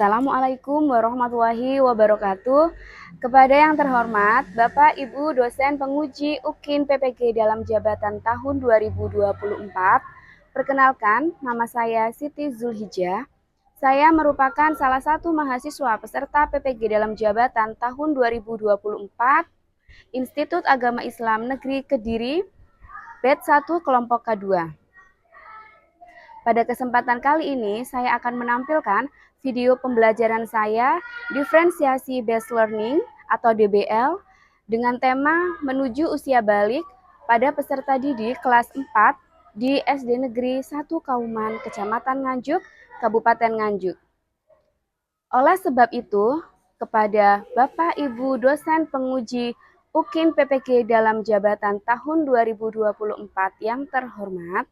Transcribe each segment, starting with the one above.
Assalamualaikum warahmatullahi wabarakatuh. Kepada yang terhormat, Bapak Ibu dosen penguji UKIN PPG dalam jabatan tahun 2024, perkenalkan nama saya Siti Zulhijjah. Saya merupakan salah satu mahasiswa peserta PPG dalam jabatan tahun 2024 Institut Agama Islam Negeri Kediri, Batch 1 Kelompok K2. Pada kesempatan kali ini, saya akan menampilkan video pembelajaran saya Diferensiasi Based Learning atau DBL dengan tema menuju usia balik pada peserta didik kelas 4 di SD Negeri 1 Kauman, Kecamatan Nganjuk, Kabupaten Nganjuk. Oleh sebab itu, kepada Bapak Ibu dosen penguji UKIN PPG dalam jabatan tahun 2024 yang terhormat,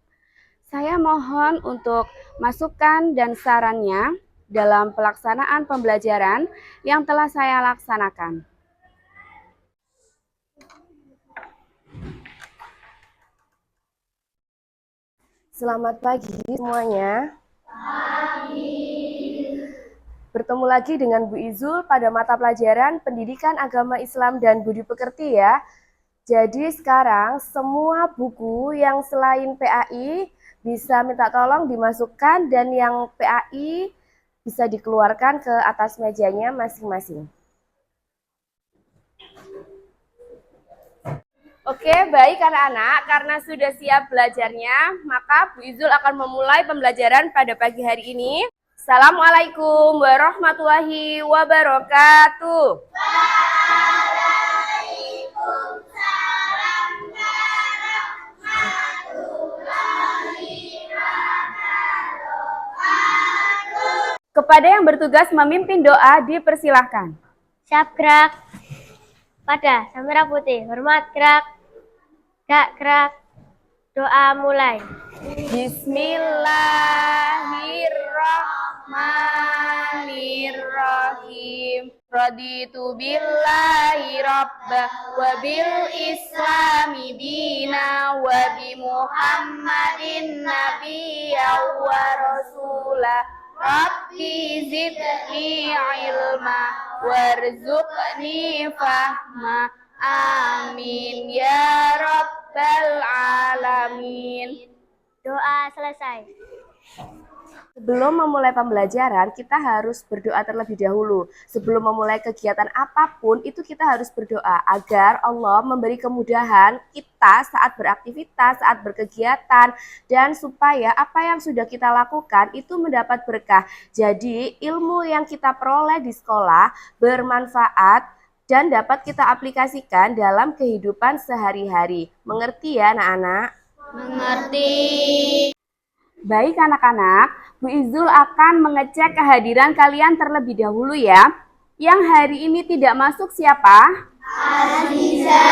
saya mohon untuk masukan dan sarannya dalam pelaksanaan pembelajaran yang telah saya laksanakan. Selamat pagi semuanya. Bertemu lagi dengan Bu Izul pada mata pelajaran Pendidikan Agama Islam dan Budi Pekerti ya. Jadi sekarang semua buku yang selain PAI bisa minta tolong dimasukkan dan yang PAI bisa dikeluarkan ke atas mejanya masing-masing. Oke, baik anak-anak, karena sudah siap belajarnya, maka Bu Izul akan memulai pembelajaran pada pagi hari ini. Assalamualaikum warahmatullahi wabarakatuh. Kepada yang bertugas memimpin doa dipersilahkan. Siap gerak. Pada Samara Putih, hormat gerak. Gak gerak. Doa mulai. Bismillahirrahmanirrahim. Raditu billahi rabba wa bil islami dina wa bi Muhammadin nabiyya wa rasulah. Rabbi zidni ilma warzuqni fahma. Amin ya rabbal alamin. Doa selesai. Sebelum memulai pembelajaran, kita harus berdoa terlebih dahulu. Sebelum memulai kegiatan apapun, itu kita harus berdoa agar Allah memberi kemudahan kita saat beraktivitas, saat berkegiatan, dan supaya apa yang sudah kita lakukan itu mendapat berkah. Jadi, ilmu yang kita peroleh di sekolah bermanfaat dan dapat kita aplikasikan dalam kehidupan sehari-hari. Mengerti ya anak-anak? Mengerti. Baik anak-anak, Bu Izul akan mengecek kehadiran kalian terlebih dahulu ya. Yang hari ini tidak masuk siapa? Aziza.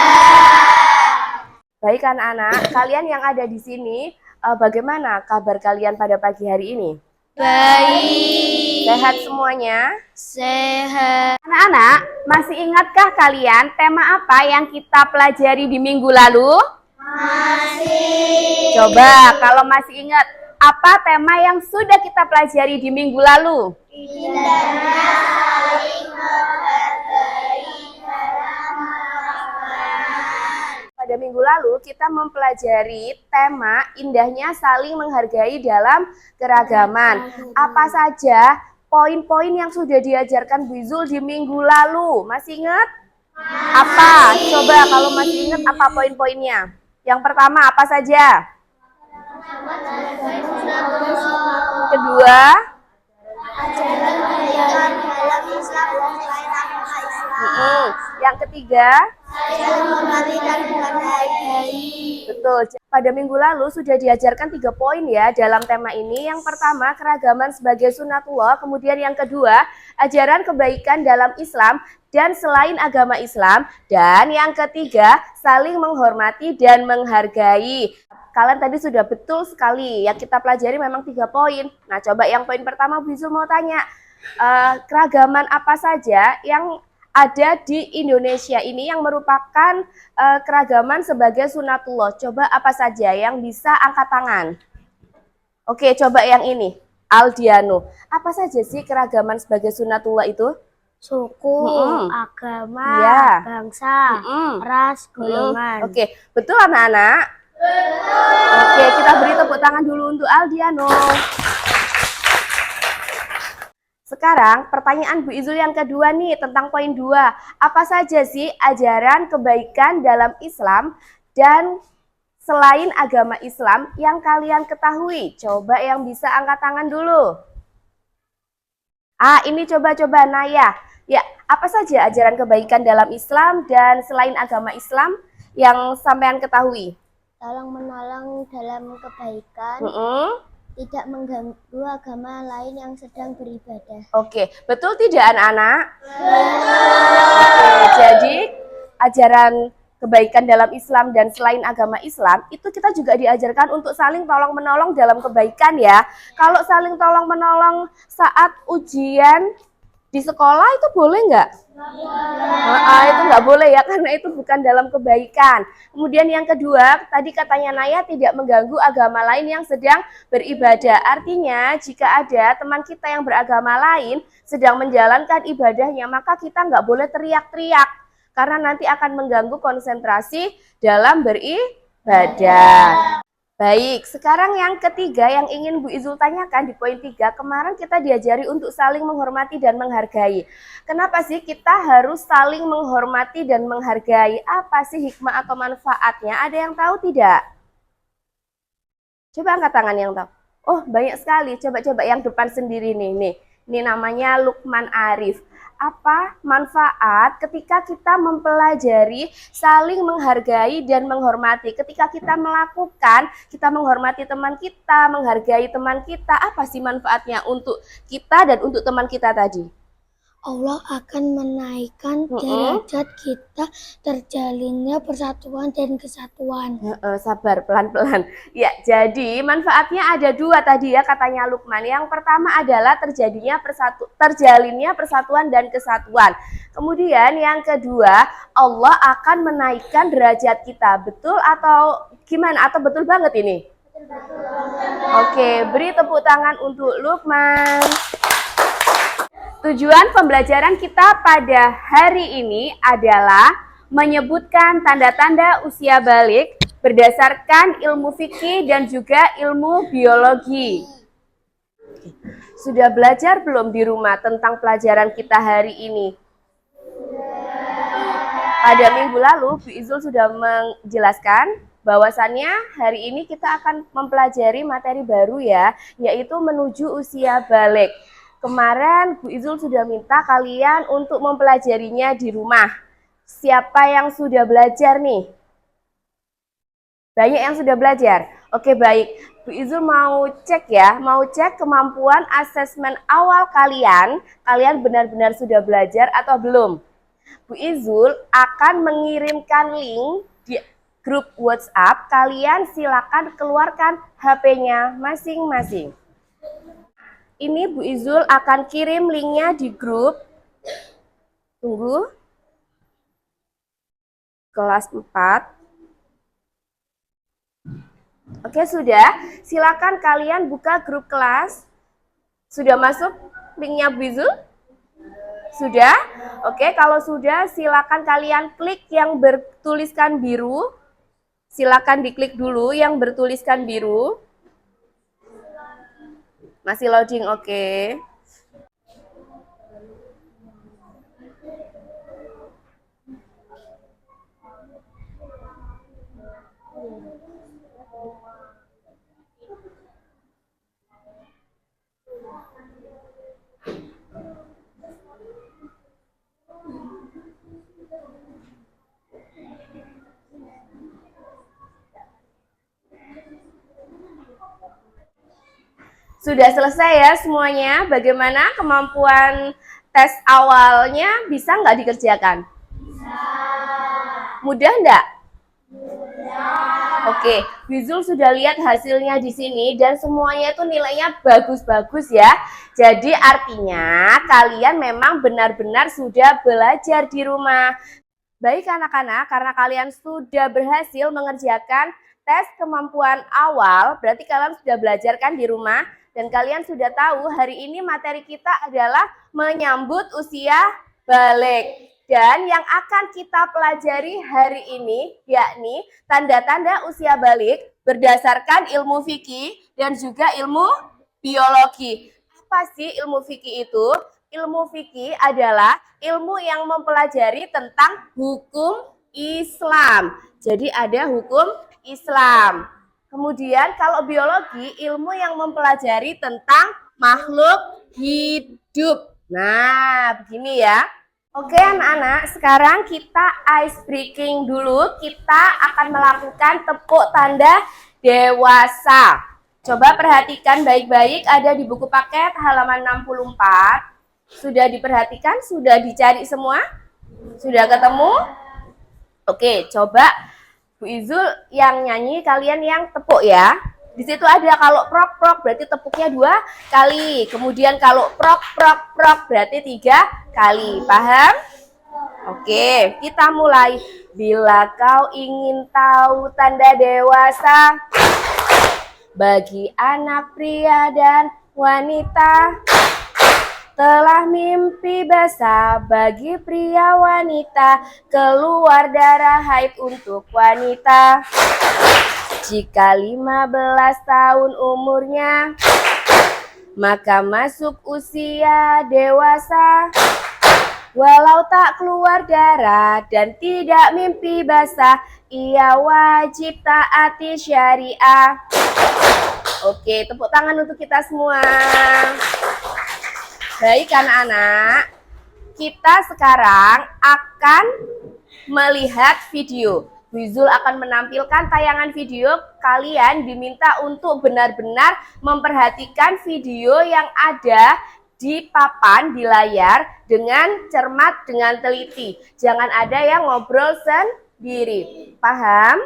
Baik anak-anak, kalian yang ada di sini, bagaimana kabar kalian pada pagi hari ini? Baik. Sehat semuanya? Sehat. Anak-anak, masih ingatkah kalian tema apa yang kita pelajari di minggu lalu? Masih. Coba kalau masih ingat, apa tema yang sudah kita pelajari di minggu lalu? Indahnya saling menghargai dalam melakukan. Pada minggu lalu kita mempelajari tema indahnya saling menghargai dalam keragaman. Apa saja poin-poin yang sudah diajarkan Bu Izul di minggu lalu? Masih ingat? Apa? Coba kalau masih ingat apa poin-poinnya? Yang pertama apa saja? Kedua, yang ketiga, betul. Pada minggu lalu sudah diajarkan 3 poin ya dalam tema ini. Yang pertama, keragaman sebagai sunatullah. Kemudian yang kedua, ajaran kebaikan dalam Islam dan selain agama Islam. Dan yang ketiga, saling menghormati dan menghargai. Kalian tadi sudah betul sekali, yang kita pelajari memang 3 poin. Nah, coba yang poin pertama Bu Izul mau tanya, keragaman apa saja yang ada di Indonesia ini yang merupakan keragaman sebagai sunatullah? Coba apa saja yang bisa angkat tangan? Oke, coba yang ini. Aldiano. Apa saja sih keragaman sebagai sunnatullah itu? Suku, Mm-mm. agama, Iya. bangsa, Mm-mm. ras, golongan. Oke, betul anak-anak? Oke, kita beri tepuk tangan dulu untuk Aldiano. Sekarang pertanyaan Bu Izul yang kedua nih tentang poin 2. Apa saja sih ajaran kebaikan dalam Islam dan selain agama Islam yang kalian ketahui? Coba yang bisa angkat tangan dulu. Ini coba-coba Naya. Ya, apa saja ajaran kebaikan dalam Islam dan selain agama Islam yang sampean ketahui? Tolong menolong dalam kebaikan, tidak mengganggu agama lain yang sedang beribadah. Oke, betul tidak anak-anak? Oke, jadi ajaran kebaikan dalam Islam dan selain agama Islam itu kita juga diajarkan untuk saling tolong menolong dalam kebaikan ya. Kalau saling tolong menolong saat ujian di sekolah itu boleh nggak? Itu nggak boleh ya karena itu bukan dalam kebaikan. Kemudian yang kedua tadi katanya Naya tidak mengganggu agama lain yang sedang beribadah. Artinya jika ada teman kita yang beragama lain sedang menjalankan ibadahnya maka kita nggak boleh teriak-teriak. Karena nanti akan mengganggu konsentrasi dalam beribadah. Baik, sekarang yang ketiga yang ingin Bu Izul tanyakan di poin 3, kemarin kita diajari untuk saling menghormati dan menghargai. Kenapa sih kita harus saling menghormati dan menghargai? Apa sih hikmah atau manfaatnya? Ada yang tahu tidak? Coba angkat tangan yang tahu. Oh, banyak sekali. Coba-coba yang depan sendiri nih. Ini namanya Lukman Arif. Apa manfaat ketika kita mempelajari saling menghargai dan menghormati? Ketika kita melakukan, kita menghormati teman kita, menghargai teman kita, apa sih manfaatnya untuk kita dan untuk teman kita tadi? Allah akan menaikkan derajat kita, terjalinnya persatuan dan kesatuan. Sabar, pelan-pelan. Ya, jadi manfaatnya ada 2 tadi ya katanya Lukman. Yang pertama adalah terjalinnya persatuan dan kesatuan. Kemudian yang kedua, Allah akan menaikkan derajat kita. Betul atau gimana? Atau betul banget ini? Betul. Oke, beri tepuk tangan untuk Lukman. Tujuan pembelajaran kita pada hari ini adalah menyebutkan tanda-tanda usia balik berdasarkan ilmu fikih dan juga ilmu biologi. Sudah belajar belum di rumah tentang pelajaran kita hari ini? Pada minggu lalu, Bu Izul sudah menjelaskan bahwasannya hari ini kita akan mempelajari materi baru ya, yaitu menuju usia balik. Kemarin Bu Izul sudah minta kalian untuk mempelajarinya di rumah. Siapa yang sudah belajar nih? Banyak yang sudah belajar? Oke, baik. Bu Izul mau cek ya, mau cek kemampuan asesmen awal kalian. Kalian benar-benar sudah belajar atau belum? Bu Izul akan mengirimkan link di grup WhatsApp. Kalian silakan keluarkan HP-nya masing-masing. Ini Bu Izul akan kirim linknya di grup. Tunggu. Kelas 4. Oke, sudah. Silakan kalian buka grup kelas. Sudah masuk linknya Bu Izul? Sudah? Oke, kalau sudah silakan kalian klik yang bertuliskan biru. Silakan diklik dulu yang bertuliskan biru. Masih loading, oke. Sudah selesai ya semuanya? Bagaimana kemampuan tes awalnya bisa nggak dikerjakan? Bisa. Mudah nggak? Mudah. Oke, Bizul sudah lihat hasilnya di sini dan semuanya itu nilainya bagus-bagus ya. Jadi artinya kalian memang benar-benar sudah belajar di rumah. Baik anak-anak, karena kalian sudah berhasil mengerjakan tes kemampuan awal, berarti kalian sudah belajar kan di rumah? Dan kalian sudah tahu hari ini materi kita adalah menyambut usia balik. Dan yang akan kita pelajari hari ini yakni tanda-tanda usia balik berdasarkan ilmu fikih dan juga ilmu biologi. Apa sih ilmu fikih itu? Ilmu fikih adalah ilmu yang mempelajari tentang hukum Islam. Jadi ada hukum Islam. Kemudian kalau biologi, ilmu yang mempelajari tentang makhluk hidup. Nah, begini ya. Oke anak-anak, sekarang kita ice breaking dulu. Kita akan melakukan tepuk tanda dewasa. Coba perhatikan baik-baik, ada di buku paket halaman 64. Sudah diperhatikan? Sudah dicari semua? Sudah ketemu? Oke, coba Bu Izul yang nyanyi, kalian yang tepuk ya. Di situ ada kalau prok prok berarti tepuknya 2 kali. Kemudian kalau prok prok prok berarti 3 kali. Paham? Oke, kita mulai. Bila kau ingin tahu tanda dewasa bagi anak pria dan wanita, telah mimpi basah bagi pria wanita, keluar darah haid untuk wanita. Jika 15 tahun umurnya, maka masuk usia dewasa. Walau tak keluar darah dan tidak mimpi basah, ia wajib taati syariah. Oke, tepuk tangan untuk kita semua. Baik anak-anak, kita sekarang akan melihat video. Wizul akan menampilkan tayangan video. Kalian diminta untuk benar-benar memperhatikan video yang ada di papan di layar dengan cermat, dengan teliti. Jangan ada yang ngobrol sendiri. Paham?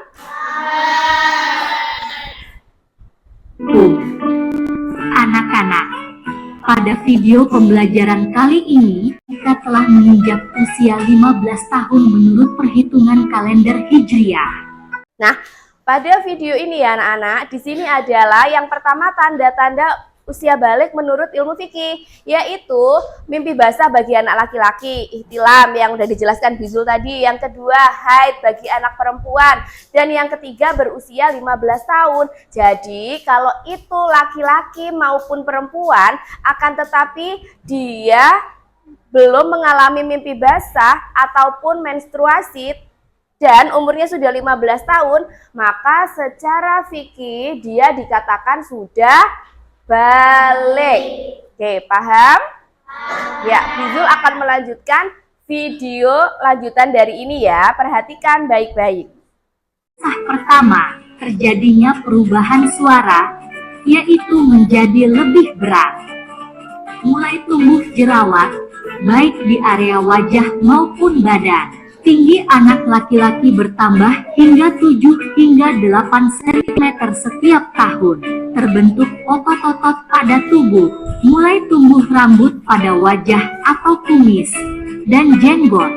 Anak-anak, pada video pembelajaran kali ini, kita telah menginjak usia 15 tahun menurut perhitungan kalender Hijriah. Nah, pada video ini ya anak-anak, di sini adalah yang pertama tanda-tanda usia balik menurut ilmu fikih, yaitu mimpi basah bagi anak laki-laki, ihtilam yang udah dijelaskan Bizul tadi, yang kedua haid bagi anak perempuan, dan yang ketiga berusia 15 tahun. Jadi kalau itu laki-laki maupun perempuan, akan tetapi dia belum mengalami mimpi basah ataupun menstruasi dan umurnya sudah 15 tahun, maka secara fikih dia dikatakan sudah balik. Oke, paham? Ya, Bizul akan melanjutkan video lanjutan dari ini ya. Perhatikan baik-baik. Sah pertama, terjadinya perubahan suara, yaitu menjadi lebih berat. Mulai tumbuh jerawat, baik di area wajah maupun badan. Tinggi anak laki-laki bertambah hingga 7 hingga 8 cm setiap tahun. Terbentuk otot-otot pada tubuh, mulai tumbuh rambut pada wajah atau kumis, dan jenggot.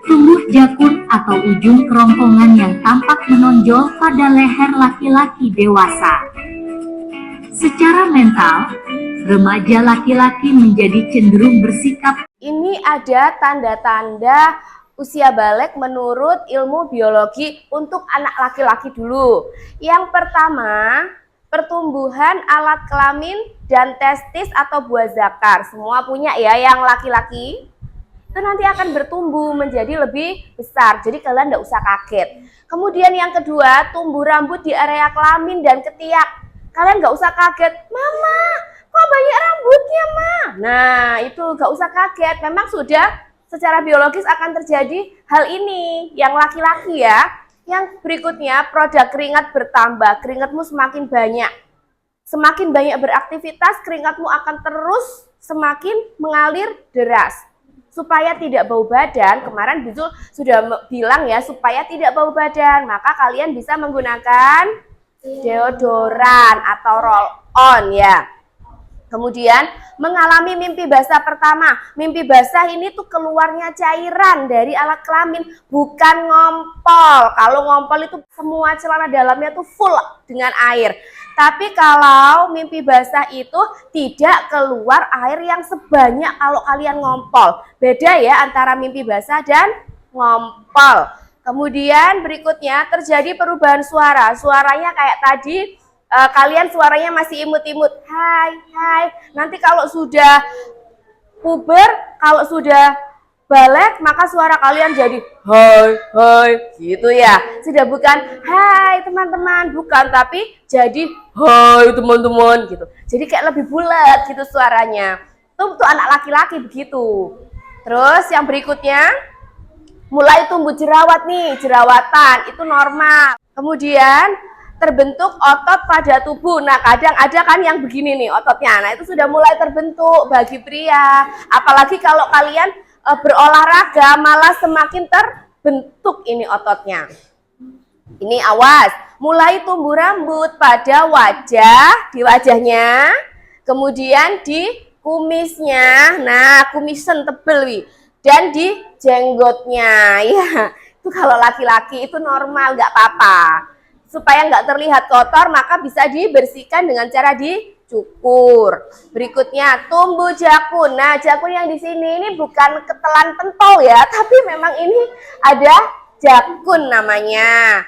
Tumbuh jakun atau ujung kerongkongan yang tampak menonjol pada leher laki-laki dewasa. Secara mental, remaja laki-laki menjadi cenderung bersikap. Ini ada tanda-tanda usia balik menurut ilmu biologi untuk anak laki-laki dulu. Yang pertama, pertumbuhan alat kelamin dan testis atau buah zakar. Semua punya ya yang laki-laki. Itu nanti akan bertumbuh menjadi lebih besar. Jadi kalian tidak usah kaget. Kemudian yang kedua, tumbuh rambut di area kelamin dan ketiak. Kalian nggak usah kaget. Mama, kok banyak rambutnya, Ma? Nah, itu nggak usah kaget. Memang sudah secara biologis akan terjadi hal ini yang laki-laki ya. Yang berikutnya, produk keringat bertambah, keringatmu semakin banyak. Semakin banyak beraktivitas, keringatmu akan terus semakin mengalir deras. Supaya tidak bau badan, kemarin Bizul sudah bilang ya, supaya tidak bau badan, maka kalian bisa menggunakan deodoran atau roll on ya. Kemudian mengalami mimpi basah pertama. Mimpi basah ini tuh keluarnya cairan dari alat kelamin, bukan ngompol. Kalau ngompol itu semua celana dalamnya tuh full dengan air. Tapi kalau mimpi basah itu tidak keluar air yang sebanyak kalau kalian ngompol. Beda ya antara mimpi basah dan ngompol. Kemudian berikutnya terjadi perubahan suara. Suaranya kayak tadi. Kalian suaranya masih imut-imut, hai, hai. Nanti kalau sudah puber, kalau sudah balik, maka suara kalian jadi hai, hai, gitu ya. Sudah bukan hai teman-teman, bukan, tapi jadi hai teman-teman gitu. Jadi kayak lebih bulat gitu suaranya. Itu anak laki-laki begitu. Terus yang berikutnya, mulai tumbuh jerawat nih, jerawatan itu normal. Kemudian terbentuk otot pada tubuh. Nah, kadang ada kan yang begini nih ototnya. Nah, itu sudah mulai terbentuk bagi pria. Apalagi kalau kalian berolahraga malah semakin terbentuk ini ototnya. Ini awas, mulai tumbuh rambut pada wajah, di wajahnya, kemudian di kumisnya. Nah, kumisen tebel wi. Dan di jenggotnya. Ya, itu kalau laki-laki itu normal, nggak apa-apa. Supaya nggak terlihat kotor, maka bisa dibersihkan dengan cara dicukur. Berikutnya, tumbuh jakun. Nah, jakun yang di sini ini bukan ketelan pentol ya, tapi memang ini ada jakun namanya.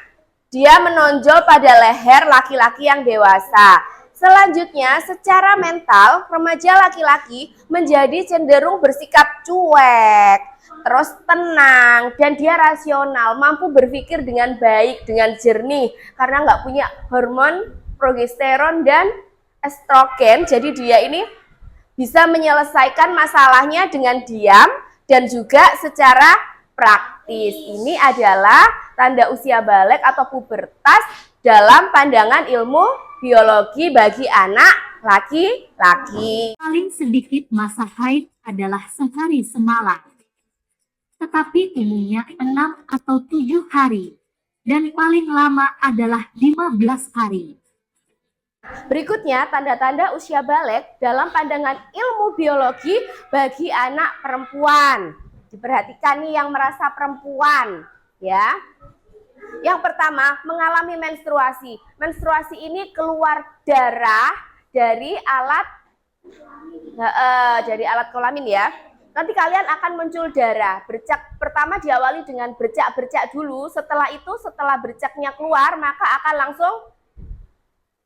Dia menonjol pada leher laki-laki yang dewasa. Selanjutnya, secara mental, remaja laki-laki menjadi cenderung bersikap cuek, terus tenang, dan dia rasional, mampu berpikir dengan baik, dengan jernih, karena nggak punya hormon progesteron dan estrogen. Jadi dia ini bisa menyelesaikan masalahnya dengan diam dan juga secara praktis. Ini adalah tanda usia balik atau pubertas dalam pandangan ilmu biologi bagi anak laki-laki. Paling sedikit masa haid adalah sehari semalam, tetapi umumnya 6 atau 7 hari, dan paling lama adalah 15 hari. Berikutnya, tanda-tanda usia balik dalam pandangan ilmu biologi bagi anak perempuan. Diperhatikan nih yang merasa perempuan, ya. Yang pertama, mengalami menstruasi. Menstruasi ini keluar darah dari alat kelamin ya. Nanti kalian akan muncul darah. Bercak pertama diawali dengan bercak-bercak dulu. Setelah itu, setelah bercaknya keluar, maka akan langsung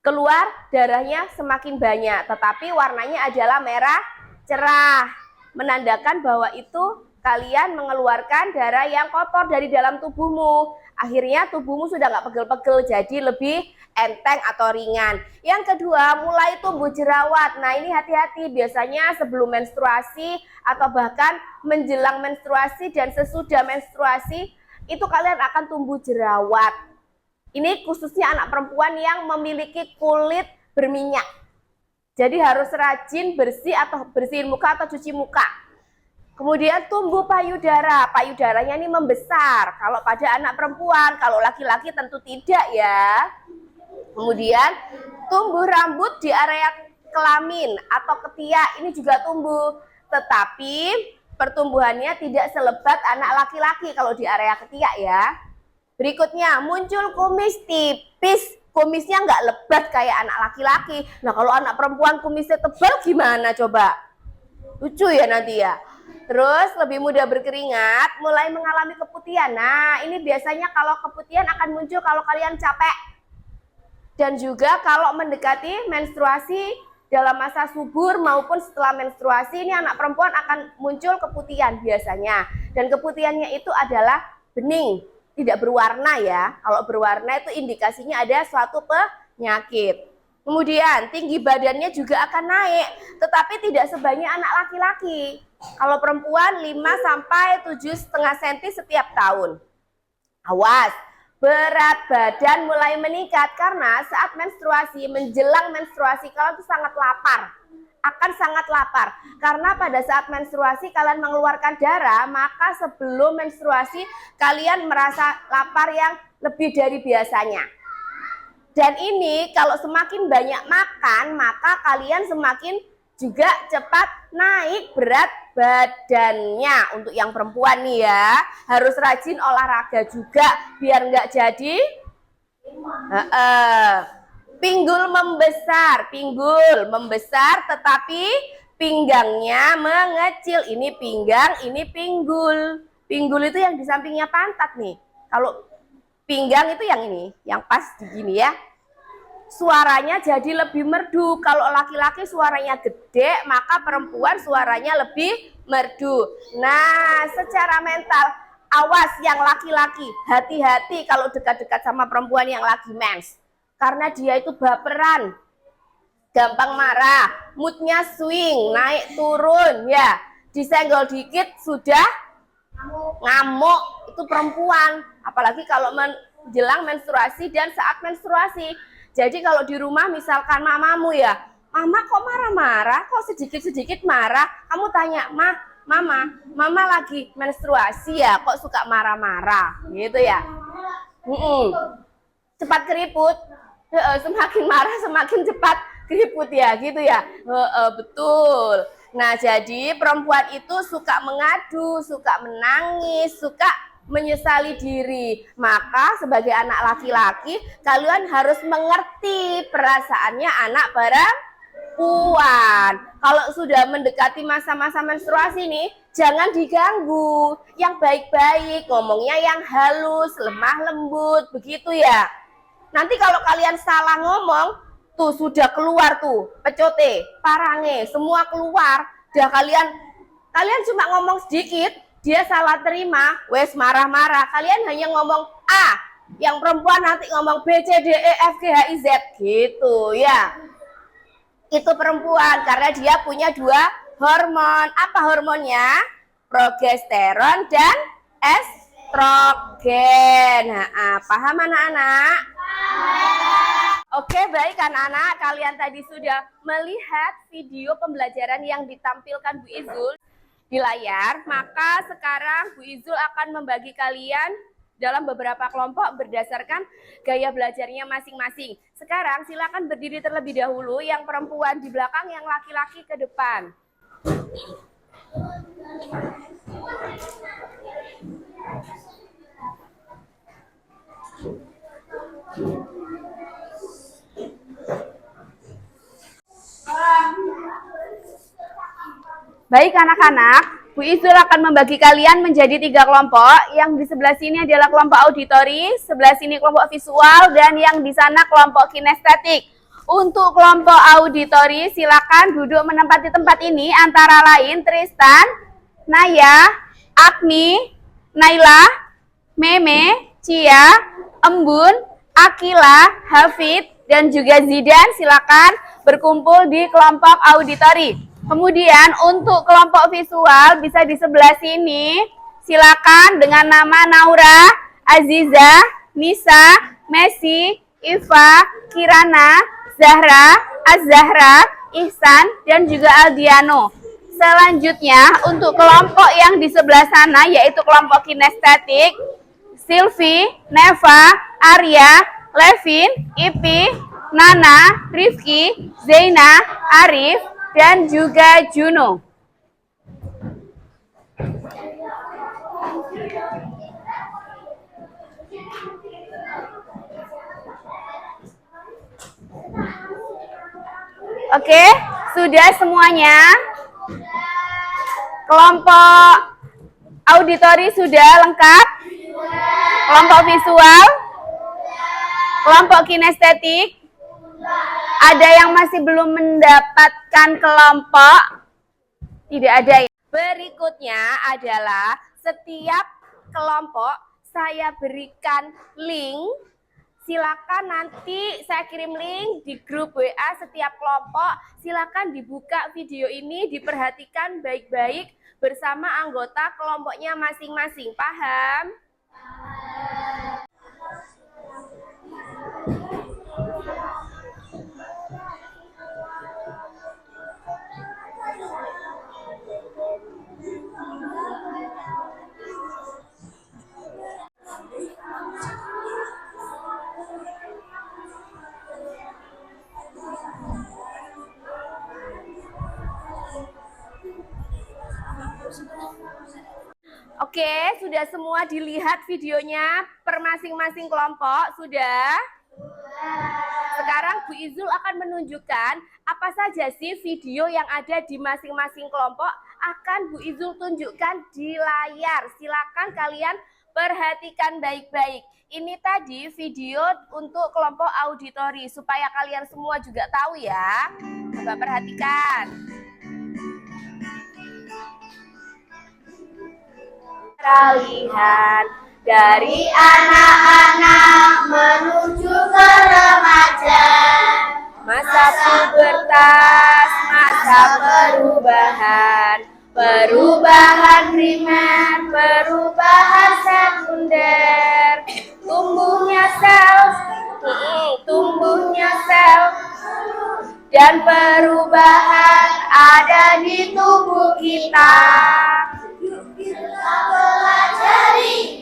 keluar darahnya semakin banyak. Tetapi warnanya adalah merah cerah. Menandakan bahwa itu kalian mengeluarkan darah yang kotor dari dalam tubuhmu. Akhirnya tubuhmu sudah nggak pegel-pegel, jadi lebih enteng atau ringan. Yang kedua, mulai tumbuh jerawat. Nah, ini hati-hati, biasanya sebelum menstruasi atau bahkan menjelang menstruasi dan sesudah menstruasi, itu kalian akan tumbuh jerawat. Ini khususnya anak perempuan yang memiliki kulit berminyak. Jadi harus rajin bersih atau bersihin muka atau cuci muka. Kemudian tumbuh payudara. Payudaranya ini membesar. Kalau pada anak perempuan, kalau laki-laki tentu tidak ya. Kemudian tumbuh rambut di area kelamin atau ketiak, ini juga tumbuh. Tetapi pertumbuhannya tidak selebat anak laki-laki kalau di area ketiak ya. Berikutnya muncul kumis tipis. Kumisnya nggak lebat kayak anak laki-laki. Nah, kalau anak perempuan kumisnya tebal gimana coba? Lucu ya nanti ya. Terus lebih mudah berkeringat, mulai mengalami keputihan. Nah, ini biasanya kalau keputihan akan muncul kalau kalian capek. Dan juga kalau mendekati menstruasi dalam masa subur maupun setelah menstruasi, ini anak perempuan akan muncul keputihan biasanya. Dan keputihannya itu adalah bening, tidak berwarna ya. Kalau berwarna itu indikasinya ada suatu penyakit. Kemudian tinggi badannya juga akan naik, tetapi tidak sebanyak anak laki-laki. Kalau perempuan 5–7,5 cm setiap tahun. Awas, berat badan mulai meningkat karena saat menstruasi, menjelang menstruasi kalian tuh sangat lapar. Akan sangat lapar. Karena pada saat menstruasi kalian mengeluarkan darah, maka sebelum menstruasi kalian merasa lapar yang lebih dari biasanya. Dan ini kalau semakin banyak makan, maka kalian semakin juga cepat naik berat badannya. Untuk yang perempuan nih ya, harus rajin olahraga juga biar nggak jadi pinggul membesar tetapi pinggangnya mengecil. Ini pinggang, ini pinggul. Pinggul itu yang di sampingnya pantat nih. Kalau pinggang itu yang ini, yang pas begini ya. Suaranya jadi lebih merdu. Kalau laki-laki suaranya gede, maka perempuan suaranya lebih merdu. Nah, secara mental, awas yang laki-laki, hati-hati kalau dekat-dekat sama perempuan yang lagi mens. Karena dia itu baperan, gampang marah, moodnya swing, naik turun ya. Disenggol dikit sudah ngamuk, itu perempuan. Apalagi kalau menjelang menstruasi dan saat menstruasi. Jadi kalau di rumah misalkan mamamu ya, mama kok marah-marah, kok sedikit-sedikit marah, kamu tanya, mama lagi menstruasi ya, kok suka marah-marah, gitu ya. Cepat keriput, semakin marah semakin cepat keriput ya, gitu ya. Betul. Nah, jadi perempuan itu suka mengadu, suka menangis, suka menyesali diri. Maka sebagai anak laki-laki, kalian harus mengerti perasaannya anak perempuan. Kalau sudah mendekati masa-masa menstruasi nih, jangan diganggu. Yang baik-baik, ngomongnya yang halus, lemah lembut, begitu ya. Nanti kalau kalian salah ngomong, tuh sudah keluar tuh, pecote, parange, semua keluar. Dah kalian cuma ngomong sedikit, dia salah terima, wes marah-marah. Kalian hanya ngomong A, yang perempuan nanti ngomong B, C, D, E, F, G, H, I, Z, gitu ya. Itu perempuan, karena dia punya 2 hormon. Apa hormonnya? Progesteron dan estrogen. Nah, paham anak-anak? Oke, baik anak-anak, kalian tadi sudah melihat video pembelajaran yang ditampilkan Bu Izul di layar. Maka sekarang Bu Izul akan membagi kalian dalam beberapa kelompok berdasarkan gaya belajarnya masing-masing. Sekarang silakan berdiri terlebih dahulu, yang perempuan di belakang, yang laki-laki ke depan. Baik anak-anak, Bu Izul akan membagi kalian menjadi 3 kelompok. Yang di sebelah sini adalah kelompok auditori, sebelah sini kelompok visual, dan yang di sana kelompok kinestetik. Untuk kelompok auditori, silakan duduk menempati tempat ini, antara lain Tristan, Naya, Agni, Naila, Meme, Cia, Embun, Akila, Hafid, dan juga Zidan. Silakan berkumpul di kelompok auditori. Kemudian untuk kelompok visual bisa di sebelah sini. Silakan dengan nama Naura, Aziza, Nisa, Messi, Iva, Kirana, Zahra, Az-Zahra, Ihsan, dan juga Aldiano. Selanjutnya untuk kelompok yang di sebelah sana yaitu kelompok kinestetik, Silvi, Neva, Arya, Levin, Ipi, Nana, Rifki, Zaina, Arif, dan juga Juno. Oke, sudah semuanya? Kelompok auditori sudah lengkap? Kelompok visual? Kelompok kinestetik? Ada yang masih belum mendapatkan kelompok? Tidak ada ya? Berikutnya adalah setiap kelompok saya berikan link. Silakan nanti saya kirim link di grup WA setiap kelompok. Silakan dibuka video ini, diperhatikan baik-baik bersama anggota kelompoknya masing-masing. Paham? sudah semua dilihat videonya per masing-masing kelompok? Sudah? Sekarang Bu Izul akan menunjukkan apa saja sih video yang ada di masing-masing kelompok, akan Bu Izul tunjukkan di layar. Silakan kalian perhatikan baik-baik. Ini tadi video untuk kelompok auditori, supaya kalian semua juga tahu ya. Coba perhatikan. Kita lihat dari anak-anak menuju ke remaja, masa pubertas, masa perubahan, perubahan primer, perubahan sekunder, tumbuhnya sel, dan perubahan ada di tubuh kita.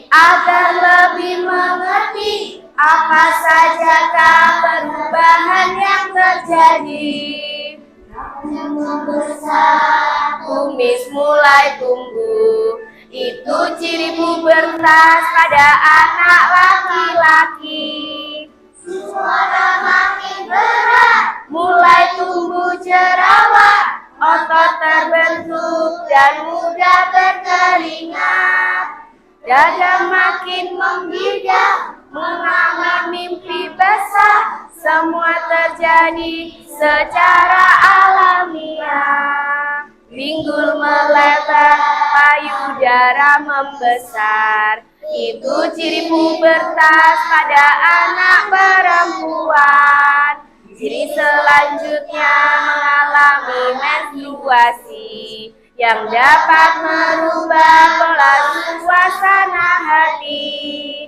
Agar lebih mengerti apa sajakah perubahan yang terjadi. Membesar, kumis mulai tumbuh, itu ciri pubertas pada anak laki-laki. Suara makin berat, mulai tumbuh jerawat, otot terbentuk dan mudah berkeringat. Dada makin menggigil, mengangan mimpi besar, semua terjadi secara alamiah. Pinggul melebar, payudara membesar, itu ciri pubertas pada anak perempuan. Ciri selanjutnya mengalami menstruasi, yang dapat merubah pola suasana hati.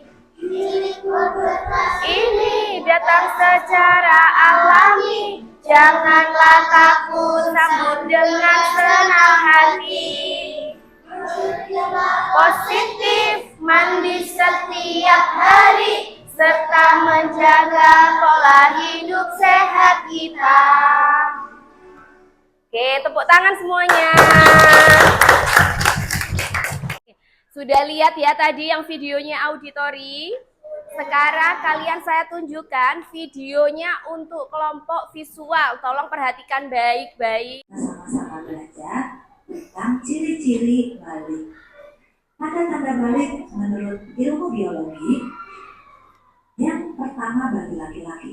Ini datang secara alami, janganlah takut, sambut dengan senang hati. Positif, mandi setiap hari, serta menjaga pola hidup sehat kita. Oke, tepuk tangan semuanya. Sudah lihat ya tadi yang videonya auditori? Sekarang kalian saya tunjukkan videonya untuk kelompok visual. Tolong perhatikan baik-baik. Sama-sama belajar tentang ciri-ciri balik. Tanda-tanda balik menurut ilmu biologi, yang pertama bagi laki-laki.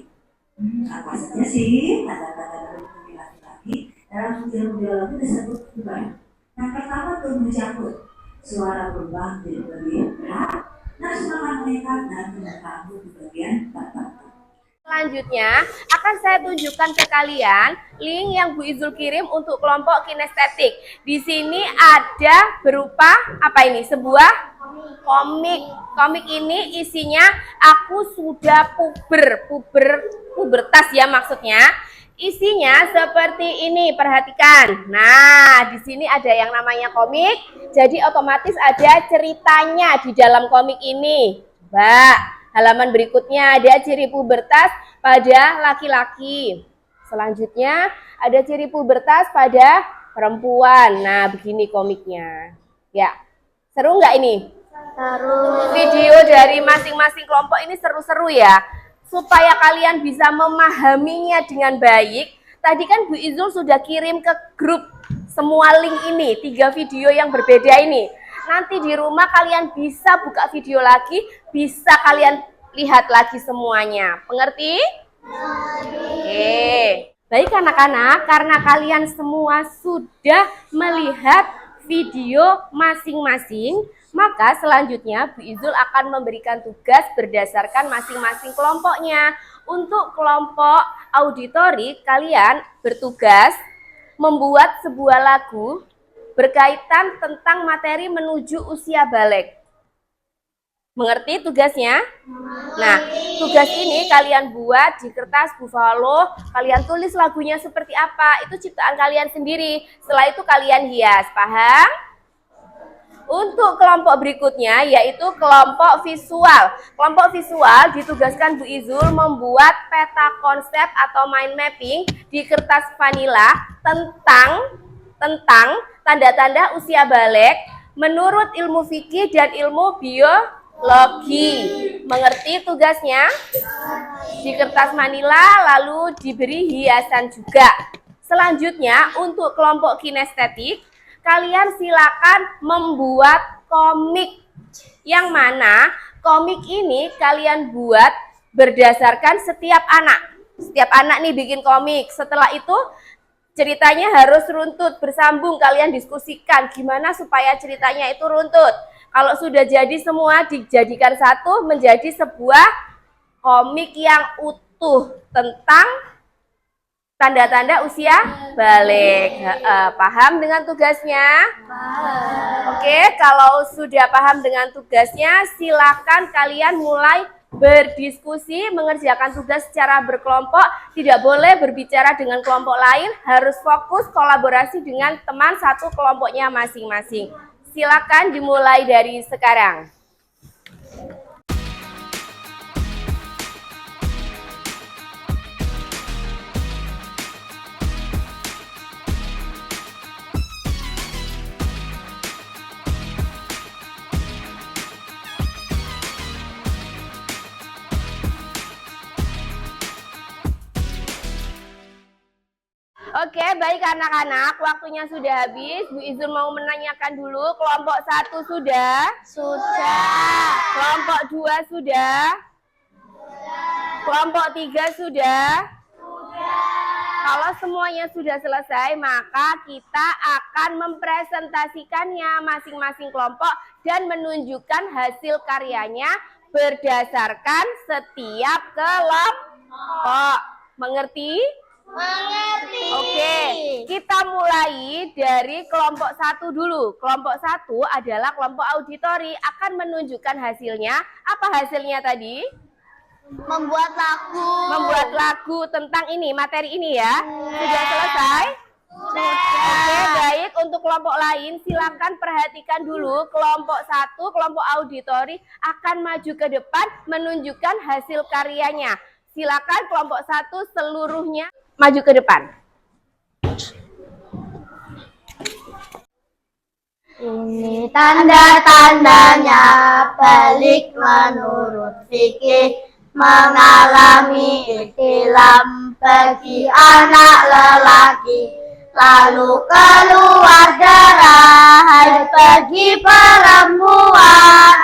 Apa saja sih tanda-tanda bagi laki-laki? Dalam ilmu biologi disebut juga. Yang pertama tumbuh janggut, suara berubah jadi lebih berat, nafsu makan meningkat, dan tumbuh rambut di bagian tertentu. Selanjutnya akan saya tunjukkan ke kalian link yang Bu Izul kirim untuk kelompok kinestetik. Di sini ada berupa apa ini? Sebuah komik. Komik ini isinya aku sudah pubertas ya maksudnya. Isinya seperti ini, perhatikan. Nah, di sini ada yang namanya komik, jadi otomatis ada ceritanya di dalam komik ini. Coba, halaman berikutnya ada ciri pubertas pada laki-laki. Selanjutnya ada ciri pubertas pada perempuan. Nah, begini komiknya. Ya, seru nggak ini? Seru. Video dari masing-masing kelompok ini seru-seru ya. Supaya kalian bisa memahaminya dengan baik, tadi kan Bu Izul sudah kirim ke grup semua link ini, 3 video yang berbeda ini. Nanti di rumah kalian bisa buka video lagi, bisa kalian lihat lagi semuanya. Mengerti? Oke. Baik anak-anak, karena kalian semua sudah melihat video masing-masing, maka selanjutnya Bu Izul akan memberikan tugas berdasarkan masing-masing kelompoknya. Untuk kelompok auditori, kalian bertugas membuat sebuah lagu berkaitan tentang materi menuju usia balik. Mengerti tugasnya? Nah, tugas ini kalian buat di kertas buffalo, kalian tulis lagunya seperti apa, itu ciptaan kalian sendiri. Setelah itu kalian hias, paham? Untuk kelompok berikutnya yaitu kelompok visual. Kelompok visual ditugaskan Bu Izul membuat peta konsep atau mind mapping di kertas vanila tentang tanda-tanda usia balik, menurut ilmu fikih dan ilmu biologi. Mengerti tugasnya? Di kertas manila lalu diberi hiasan juga. Selanjutnya untuk kelompok kinestetik, kalian silakan membuat komik. Yang mana komik ini kalian buat berdasarkan setiap anak. Setiap anak nih bikin komik. Setelah itu ceritanya harus runtut, bersambung. Kalian diskusikan gimana supaya ceritanya itu runtut. Kalau sudah jadi semua dijadikan satu menjadi sebuah komik yang utuh tentang tanda-tanda usia balik. Paham dengan tugasnya? Paham. Oke, kalau sudah paham dengan tugasnya, silakan kalian mulai berdiskusi, mengerjakan tugas secara berkelompok. Tidak boleh berbicara dengan kelompok lain, harus fokus kolaborasi dengan teman satu kelompoknya masing-masing. Silakan dimulai dari sekarang. Oke, baik anak-anak, waktunya sudah habis. Bu Izul mau menanyakan dulu, kelompok 1 sudah? Sudah. Kelompok 2 sudah? Kelompok 3 sudah? Kalau semuanya sudah selesai, maka kita akan mempresentasikannya masing-masing kelompok dan menunjukkan hasil karyanya berdasarkan setiap kelompok. Mengerti? Mengerti. Oke, kita mulai dari kelompok 1 dulu. Kelompok 1 adalah kelompok auditori, akan menunjukkan hasilnya. Apa hasilnya tadi? Membuat lagu. Membuat lagu tentang ini, materi ini ya. Sudah selesai? Sudah. Oke, baik. Untuk kelompok lain, silakan perhatikan dulu. Kelompok 1, kelompok auditori akan maju ke depan menunjukkan hasil karyanya. Silakan kelompok 1 seluruhnya maju ke depan. Ini tanda-tandanya balik menurut fikih, mengalami ihtilam bagi anak lelaki, lalu keluar darah haid bagi perempuan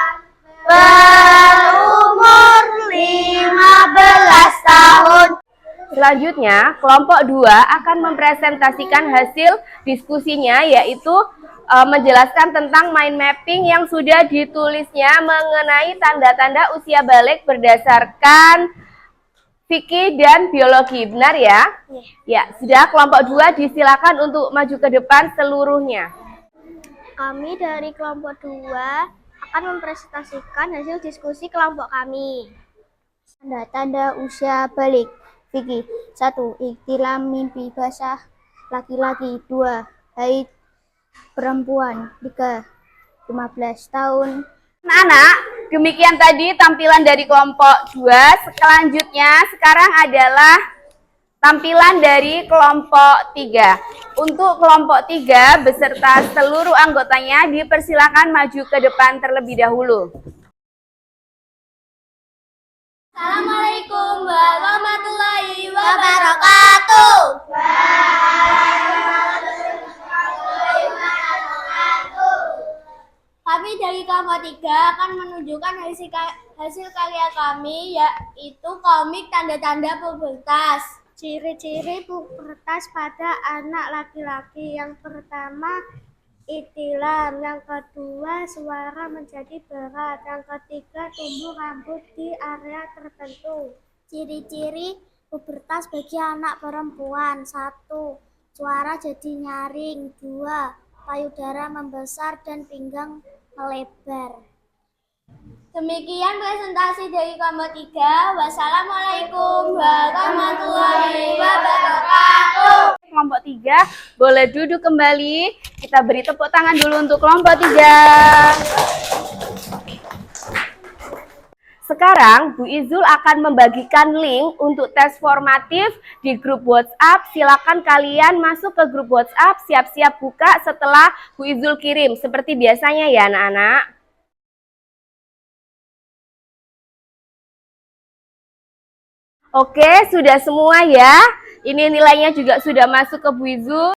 berumur 15 tahun. Selanjutnya, kelompok 2 akan mempresentasikan hasil diskusinya, yaitu menjelaskan tentang mind mapping yang sudah ditulisnya mengenai tanda-tanda usia balik berdasarkan fikih dan biologi. Benar ya? Ya, sudah. Kelompok 2 disilakan untuk maju ke depan seluruhnya. Kami dari kelompok 2 akan mempresentasikan hasil diskusi kelompok kami. Tanda-tanda usia balik. Fikih. 1. Ihtilam mimpi basah laki-laki. 2. Haid perempuan. 3. 15 tahun. Anak-anak, demikian tadi tampilan dari kelompok 2. Selanjutnya sekarang adalah tampilan dari kelompok 3. Untuk kelompok 3 beserta seluruh anggotanya dipersilakan maju ke depan terlebih dahulu. Assalamualaikum warahmatullahi wabarakatuh. Kami dari kelompok 3 akan menunjukkan hasil karya kami, yaitu komik tanda-tanda pubertas. Ciri-ciri pubertas pada anak laki-laki. Yang pertama, ihtilam. Yang kedua, suara menjadi berat. Yang ketiga, tumbuh rambut di area tertentu. Ciri-ciri pubertas bagi anak perempuan. 1. Suara jadi nyaring. 2. Payudara membesar dan pinggang melebar. Demikian presentasi dari kelompok 3. Wassalamualaikum warahmatullahi wabarakatuh. Kelompok 3 boleh duduk kembali. Kita beri tepuk tangan dulu untuk kelompok 3. Sekarang Bu Izul akan membagikan link untuk tes formatif di grup WhatsApp. Silakan kalian masuk ke grup WhatsApp, siap-siap buka setelah Bu Izul kirim. Seperti biasanya ya anak-anak. Oke, sudah semua ya. Ini nilainya juga sudah masuk ke Bu Izul.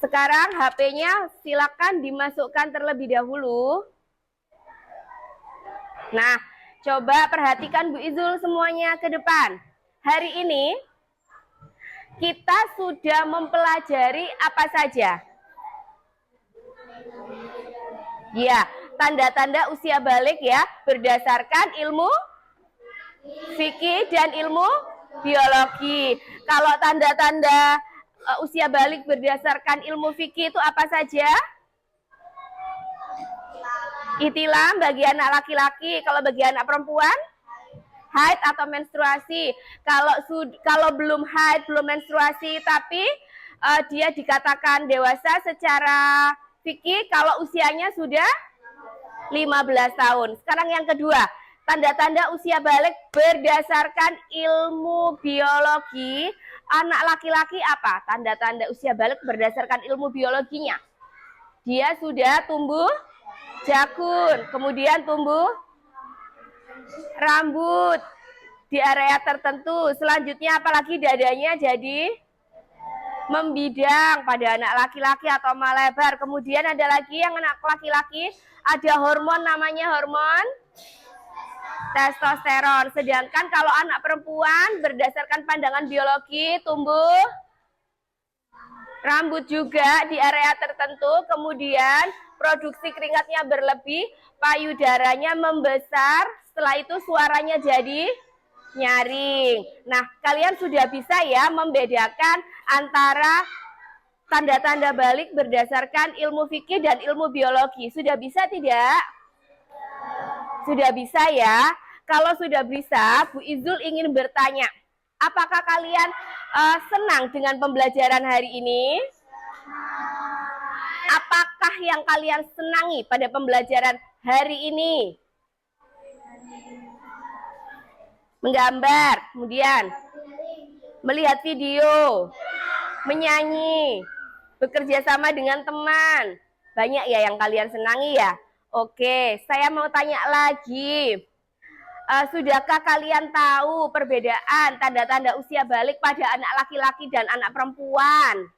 Sekarang HP-nya silakan dimasukkan terlebih dahulu. Nah, coba perhatikan Bu Izul semuanya ke depan. Hari ini kita sudah mempelajari apa saja? Ya, tanda-tanda usia balik ya, berdasarkan ilmu fikih dan ilmu biologi. Kalau tanda-tanda usia balik berdasarkan ilmu fikih itu apa saja? Ihtilam bagi anak laki-laki, kalau bagi anak perempuan haid atau menstruasi. Kalau belum haid, belum menstruasi, tapi dia dikatakan dewasa secara fikih kalau usianya sudah 15 tahun. Sekarang yang kedua, tanda-tanda usia balik berdasarkan ilmu biologi. Anak laki-laki apa? Tanda-tanda usia balik berdasarkan ilmu biologinya. Dia sudah tumbuh jakun, kemudian tumbuh rambut di area tertentu. Selanjutnya apalagi dadanya jadi membidang pada anak laki-laki atau melebar. Kemudian ada lagi yang anak laki-laki ada hormon namanya hormon testosteron. Sedangkan kalau anak perempuan berdasarkan pandangan biologi tumbuh rambut juga di area tertentu, kemudian produksi keringatnya berlebih, payudaranya membesar, setelah itu suaranya jadi nyaring. Nah, kalian sudah bisa ya membedakan antara tanda-tanda balik berdasarkan ilmu fikih dan ilmu biologi. Sudah bisa tidak? Sudah bisa ya? Kalau sudah bisa, Bu Izul ingin bertanya, apakah kalian senang dengan pembelajaran hari ini? Apakah yang kalian senangi pada pembelajaran hari ini? Menggambar, kemudian melihat video, menyanyi, bekerja sama dengan teman. Banyak ya yang kalian senangi ya? Oke, saya mau tanya lagi. Sudahkah kalian tahu perbedaan tanda-tanda usia balik pada anak laki-laki dan anak perempuan?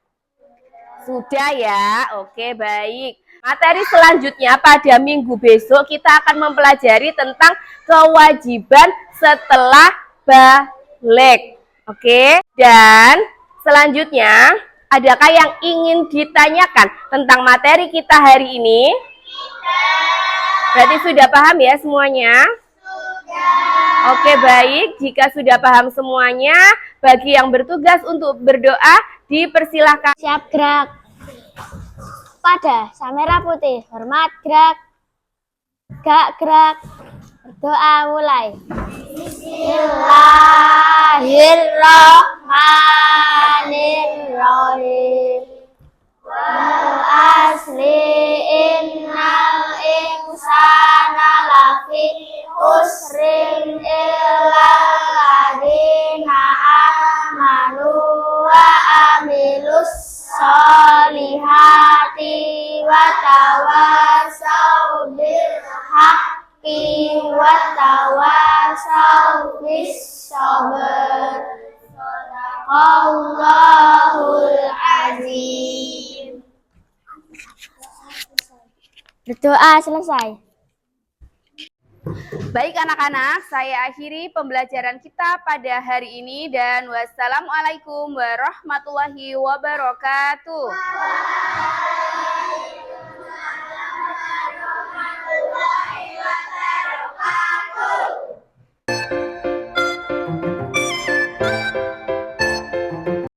Sudah ya, oke baik. Materi selanjutnya pada minggu besok kita akan mempelajari tentang kewajiban setelah balik. Oke, dan selanjutnya adakah yang ingin ditanyakan tentang materi kita hari ini? Berarti sudah paham ya semuanya? Oke baik, jika sudah paham semuanya, bagi yang bertugas untuk berdoa dipersilahkan. Siap gerak. Pada Samera Putih, hormat gerak. Gak gerak. Berdoa mulai. Bismillahirrahmanirrahim. Wal asli innal insana lafi usrin illal ladzina amanu wa amilus solihati wa tawasau bil haqqi wa tawasau bis sabr. Allahul azim. Berdoa selesai. Baik anak-anak, saya akhiri pembelajaran kita pada hari ini dan wassalamualaikum warahmatullahi wabarakatuh.